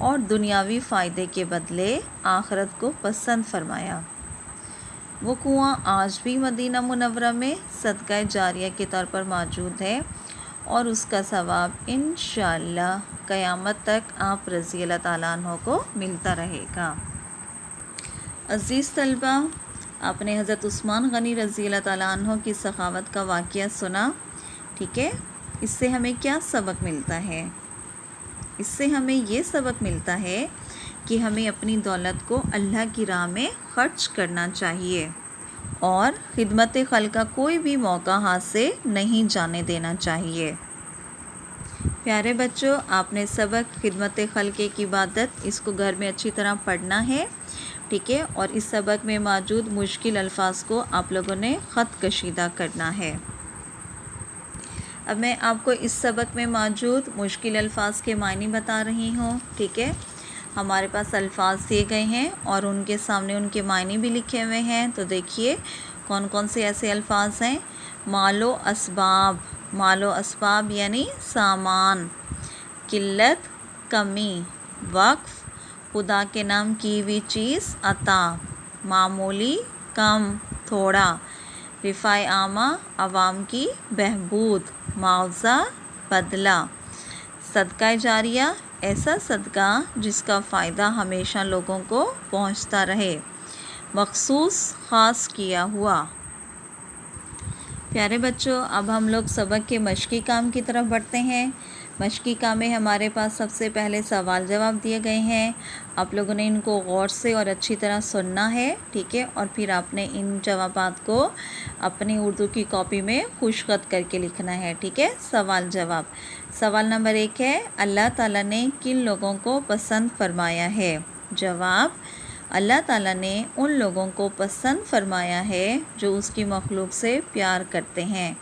اور دنیاوی فائدے کے بدلے آخرت کو پسند فرمایا۔ وہ کنواں آج بھی مدینہ منورہ میں صدقہ جاریہ کے طور پر موجود ہے اور اس کا ثواب انشاءاللہ قیامت تک آپ رضی اللہ تعالیٰ عنہ کو ملتا رہے گا۔ عزیز طلبہ، آپ نے حضرت عثمان غنی رضی اللہ تعالیٰ عنہ کی سخاوت کا واقعہ سنا، ٹھیک ہے؟ اس سے ہمیں کیا سبق ملتا ہے؟ اس سے ہمیں یہ سبق ملتا ہے کہ ہمیں اپنی دولت کو اللہ کی راہ میں خرچ کرنا چاہیے اور خدمت خلق کا کوئی بھی موقع ہاتھ سے نہیں جانے دینا چاہیے۔ پیارے بچوں، آپ نے سبق خدمت خلق کی عبادت اس کو گھر میں اچھی طرح پڑھنا ہے، ٹھیک ہے؟ اور اس سبق میں موجود مشکل الفاظ کو آپ لوگوں نے خط کشیدہ کرنا ہے۔ اب میں آپ کو اس سبق میں موجود مشکل الفاظ کے معنی بتا رہی ہوں، ٹھیک ہے؟ ہمارے پاس الفاظ دیے گئے ہیں اور ان کے سامنے ان کے معنی بھی لکھے ہوئے ہیں، تو دیکھیے کون کون سے ایسے الفاظ ہیں۔ مال و اسباب، مال و اسباب یعنی سامان، قلت کمی، وقف خدا کے نام کی ہوئی چیز عطا، معمولی کم تھوڑا، رفع عامہ عوام کی بہبود، معاوضہ بدلہ، صدقہ جاریہ ایسا صدقہ جس کا فائدہ ہمیشہ لوگوں کو پہنچتا رہے، مخصوص خاص کیا ہوا۔ پیارے بچوں، اب ہم لوگ سبق کے مشقی کام کی طرف بڑھتے ہیں۔ مشقی کام میں ہمارے پاس سب سے پہلے سوال جواب دیے گئے ہیں، آپ لوگوں نے ان کو غور سے اور اچھی طرح سننا ہے، ٹھیک ہے؟ اور پھر آپ نے ان جوابات کو اپنی اردو کی کاپی میں خوش خط کر کے لکھنا ہے، ٹھیک ہے؟ سوال جواب۔ سوال نمبر 1 ہے، اللہ تعالیٰ نے کن لوگوں کو پسند فرمایا ہے؟ جواب، اللہ تعالیٰ نے ان لوگوں کو پسند فرمایا ہے جو اس کی مخلوق سے پیار کرتے ہیں،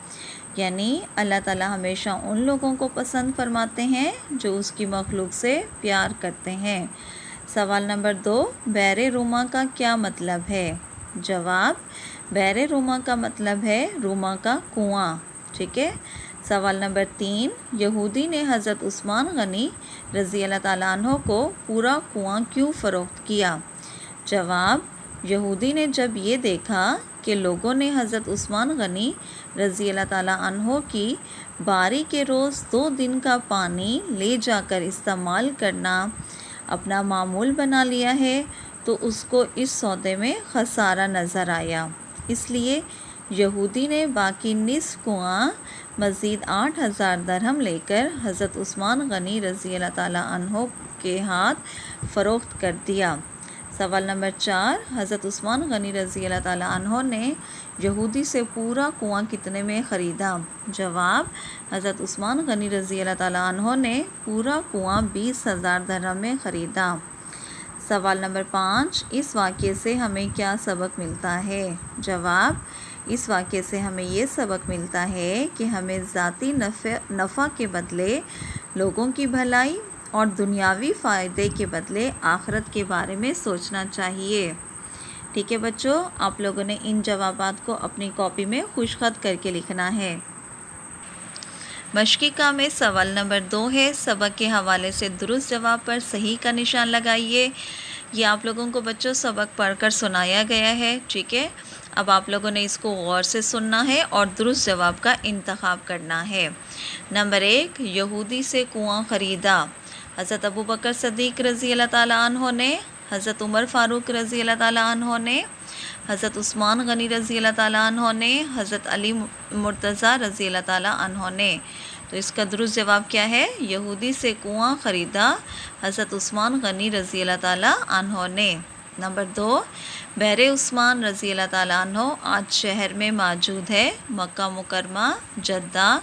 یعنی اللہ تعالیٰ ہمیشہ ان لوگوں کو پسند فرماتے ہیں جو اس کی مخلوق سے پیار کرتے ہیں۔ سوال نمبر 2، بئر روما کا کیا مطلب ہے؟ جواب، بئر روما کا مطلب ہے روما کا کنواں، ٹھیک ہے؟ سوال نمبر 3، یہودی نے حضرت عثمان غنی رضی اللہ تعالیٰ عنہ کو پورا کنواں کیوں فروخت کیا؟ جواب، یہودی نے جب یہ دیکھا کہ لوگوں نے حضرت عثمان غنی رضی اللہ تعالیٰ عنہ کی باری کے روز 2 دن کا پانی لے جا کر استعمال کرنا اپنا معمول بنا لیا ہے تو اس کو اس سودے میں خسارہ نظر آیا، اس لیے یہودی نے باقی نصف کنواں مزید 8,000 درہم لے کر حضرت عثمان غنی رضی اللہ تعالیٰ عنہ کے ہاتھ فروخت کر دیا۔ سوال نمبر 4، حضرت عثمان غنی رضی اللہ تعالیٰ عنہ نے یہودی سے پورا کنواں کتنے میں خریدا؟ جواب، حضرت عثمان غنی رضی اللہ تعالیٰ عنہ نے پورا کنواں 20,000 درہم میں خریدا۔ سوال نمبر 5، اس واقعے سے ہمیں کیا سبق ملتا ہے؟ جواب، اس واقعے سے ہمیں یہ سبق ملتا ہے کہ ہمیں ذاتی نفع کے بدلے لوگوں کی بھلائی اور دنیاوی فائدے کے بدلے آخرت کے بارے میں سوچنا چاہیے، ٹھیک ہے بچوں؟ آپ لوگوں نے ان جوابات کو اپنی کاپی میں خوش خط کر کے لکھنا ہے۔ مشقی کام میں سوال نمبر 2 ہے، سبق کے حوالے سے درست جواب پر صحیح کا نشان لگائیے۔ یہ آپ لوگوں کو بچوں سبق پڑھ کر سنایا گیا ہے، ٹھیک ہے؟ اب آپ لوگوں نے اس کو غور سے سننا ہے اور درست جواب کا انتخاب کرنا ہے۔ نمبر 1، یہودی سے کنواں خریدا۔ حضرت ابوبکر صدیق رضی اللہ تعالیٰ عنہ نے، حضرت عمر فاروق رضی اللہ تعالیٰ عنہ نے، حضرت عثمان غنی رضی اللہ تعالیٰ عنہ نے، حضرت علی مرتضیٰ رضی اللہ تعالیٰ عنہ نے۔ تو اس کا درست جواب کیا ہے؟ یہودی سے کنواں خریدا حضرت عثمان غنی رضی اللہ تعالیٰ عنہ نے۔ نمبر 2، بئر عثمان رضی اللہ تعالیٰ عنہ آج شہر میں موجود ہے، مکہ مکرمہ، جدہ،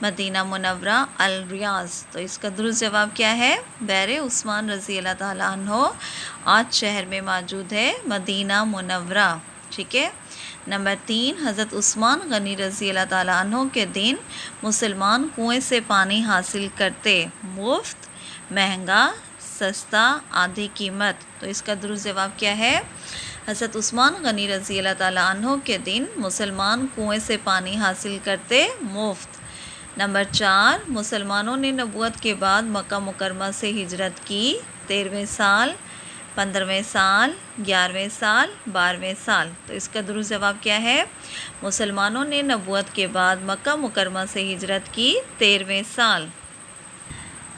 مدینہ منورہ، الریاض۔ تو اس کا درست جواب کیا ہے؟ بئر عثمان رضی اللہ تعالیٰ عنہ آج شہر میں موجود ہے، مدینہ منورہ، ٹھیک ہے؟ نمبر 3، حضرت عثمان غنی رضی اللہ تعالیٰ عنہ کے دن مسلمان کنویں سے پانی حاصل کرتے، مفت، مہنگا، سستا، آدھی قیمت۔ تو اس کا درست جواب کیا ہے؟ حضرت عثمان غنی رضی اللہ تعالیٰ عنہ کے دن مسلمان کنویں سے پانی حاصل کرتے، مفت۔ نمبر 4، مسلمانوں نے نبوت کے بعد مکہ مکرمہ سے ہجرت کی 13ویں سال، 15ویں سال، 11ویں سال، 12ویں سال۔ تو اس کا درست جواب کیا ہے؟ مسلمانوں نے نبوت کے بعد مکہ مکرمہ سے ہجرت کی 13ویں سال۔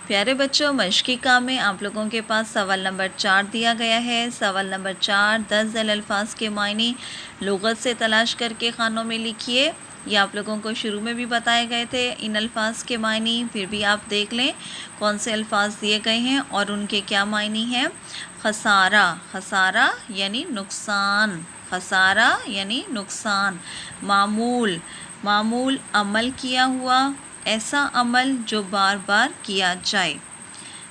پیارے بچوں، مشقی کام میں آپ لوگوں کے پاس سوال نمبر 4 دیا گیا ہے۔ سوال نمبر 4، 10 ذیل الفاظ کے معنی لغت سے تلاش کر کے خانوں میں لکھیے۔ یہ آپ لوگوں کو شروع میں بھی بتائے گئے تھے ان الفاظ کے معنی، پھر بھی آپ دیکھ لیں کون سے الفاظ دیے گئے ہیں اور ان کے کیا معنی ہیں۔ خسارہ، خسارہ یعنی نقصان، خسارہ یعنی نقصان۔ معمول، معمول عمل کیا ہوا، ایسا عمل جو بار بار کیا جائے۔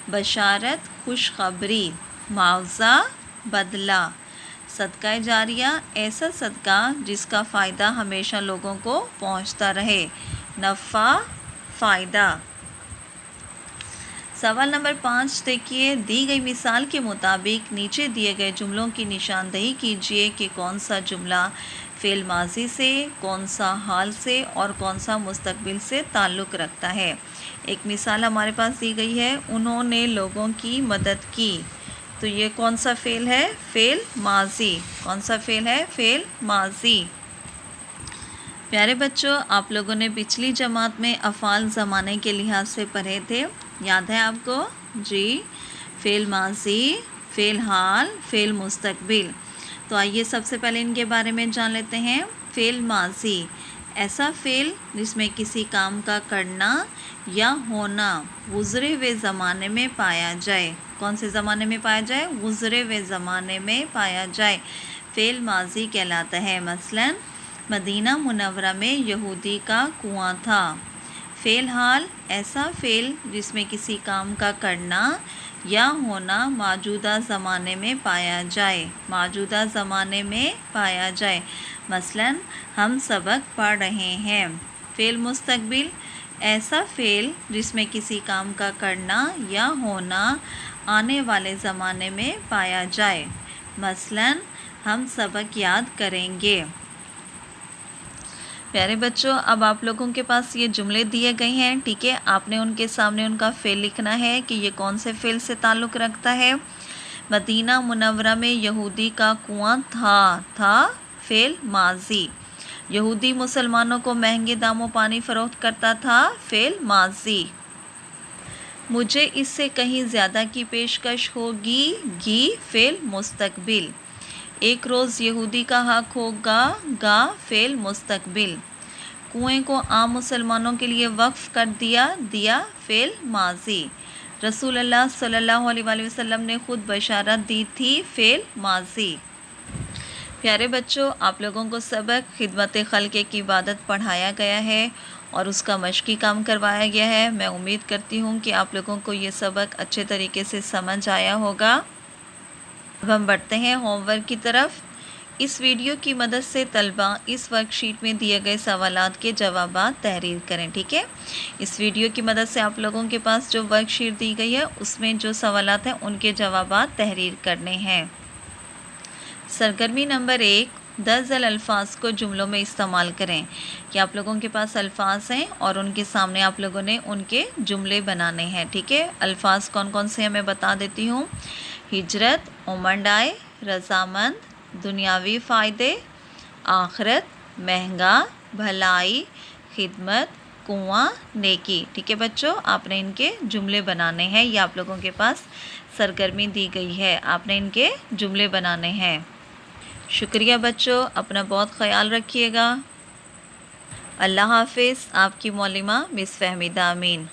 بشارت، خوشخبری۔ معاوضہ، بدلہ۔ صدقہ جاریہ، ایسا صدقہ جس کا فائدہ ہمیشہ لوگوں کو پہنچتا رہے۔ نفع، فائدہ۔ سوال نمبر 5 دیکھیے، دی گئی مثال کے مطابق نیچے دیے گئے جملوں کی نشاندہی کیجیے کہ کون سا جملہ فعل ماضی سے، کون سا حال سے اور کون سا مستقبل سے تعلق رکھتا ہے۔ ایک مثال ہمارے پاس دی گئی ہے، انہوں نے لوگوں کی مدد کی۔ تو یہ کون سا فعل ہے؟ فعل ماضی۔ کون سا فعل ہے؟ فعل ماضی۔ پیارے بچوں، آپ لوگوں نے پچھلی جماعت میں افعال زمانے کے لحاظ سے پڑھے تھے، یاد ہے آپ کو؟ جی، فعل ماضی، فعل حال، فعل مستقبل۔ تو آئیے سب سے پہلے ان کے بارے میں جان لیتے ہیں۔ فعل ماضی، ایسا فعل جس میں کسی کام کا کرنا یا ہونا گزرے ہوئے زمانے میں پایا جائے۔ کون سے زمانے میں پایا جائے؟ گزرے ہوئے زمانے میں پایا جائے، فعل ماضی کہلاتا ہے۔ مثلاً مدینہ منورہ میں یہودی کا کنواں تھا۔ فعل حال، ایسا فعل جس میں کسی کام کا کرنا یا ہونا موجودہ زمانے میں پایا جائے، موجودہ زمانے میں پایا جائے۔ مثلاً ہم سبق پڑھ رہے ہیں۔ فعل مستقبل، ایسا فعل جس میں کسی کام کا کرنا یا ہونا آنے والے زمانے میں پایا جائے۔ مثلاً ہم سبق یاد کریں گے۔ پیارے بچوں، اب آپ لوگوں کے پاس یہ جملے دیے گئے ہیں، ٹھیک ہے؟ آپ نے ان کے سامنے ان کا فعل لکھنا ہے کہ یہ کون سے فعل سے تعلق رکھتا ہے۔ مدینہ منورہ میں یہودی کا کنواں تھا، تھا فعل ماضی۔ یہودی مسلمانوں کو مہنگے داموں پانی فروخت کرتا تھا، فعل ماضی۔ مجھے اس سے کہیں زیادہ کی پیشکش ہوگی، گی فعل مستقبل۔ ایک روز یہودی کا حق ہوگا، گا فعل مستقبل۔ کنویں کو عام مسلمانوں کے لیے وقف کر دیا، دیا فعل ماضی۔ رسول اللہ صلی اللہ علیہ وآلہ وسلم نے خود بشارت دی تھی، فعل ماضی۔ پیارے بچوں، آپ لوگوں کو سبق خدمت خلق کی عبادت پڑھایا گیا ہے اور اس کا مشقی کام کروایا گیا ہے۔ میں امید کرتی ہوں کہ آپ لوگوں کو یہ سبق اچھے طریقے سے سمجھ آیا ہوگا۔ اب ہم بڑھتے ہیں ہوم ورک کی طرف۔ اس ویڈیو کی مدد سے طلباء اس ورک شیٹ میں دیے گئے سوالات کے جوابات تحریر کریں، ٹھیک ہے؟ اس ویڈیو کی مدد سے آپ لوگوں کے پاس جو ورک شیٹ دی گئی ہے اس میں جو سوالات ہیں ان کے جوابات تحریر کرنے ہیں۔ سرگرمی نمبر 1، 10 ذیل الفاظ کو جملوں میں استعمال کریں۔ کہ آپ لوگوں کے پاس الفاظ ہیں اور ان کے سامنے آپ لوگوں نے ان کے جملے بنانے ہیں، ٹھیک ہے؟ الفاظ کون کون سے ہیں میں بتا دیتی ہوں۔ ہجرت، امنڈ آئے، رضامند، دنیاوی فائدے، آخرت، مہنگا، بھلائی، خدمت، کنواں، نیکی، ٹھیک ہے بچوں؟ آپ نے ان کے جملے بنانے ہیں، یہ آپ لوگوں کے پاس سرگرمی دی گئی ہے، آپ نے ان کے جملے بنانے ہیں۔ شکریہ بچوں، اپنا بہت خیال رکھیے گا۔ اللہ حافظ، آپ کی معلمہ مس فہمیدہ امین۔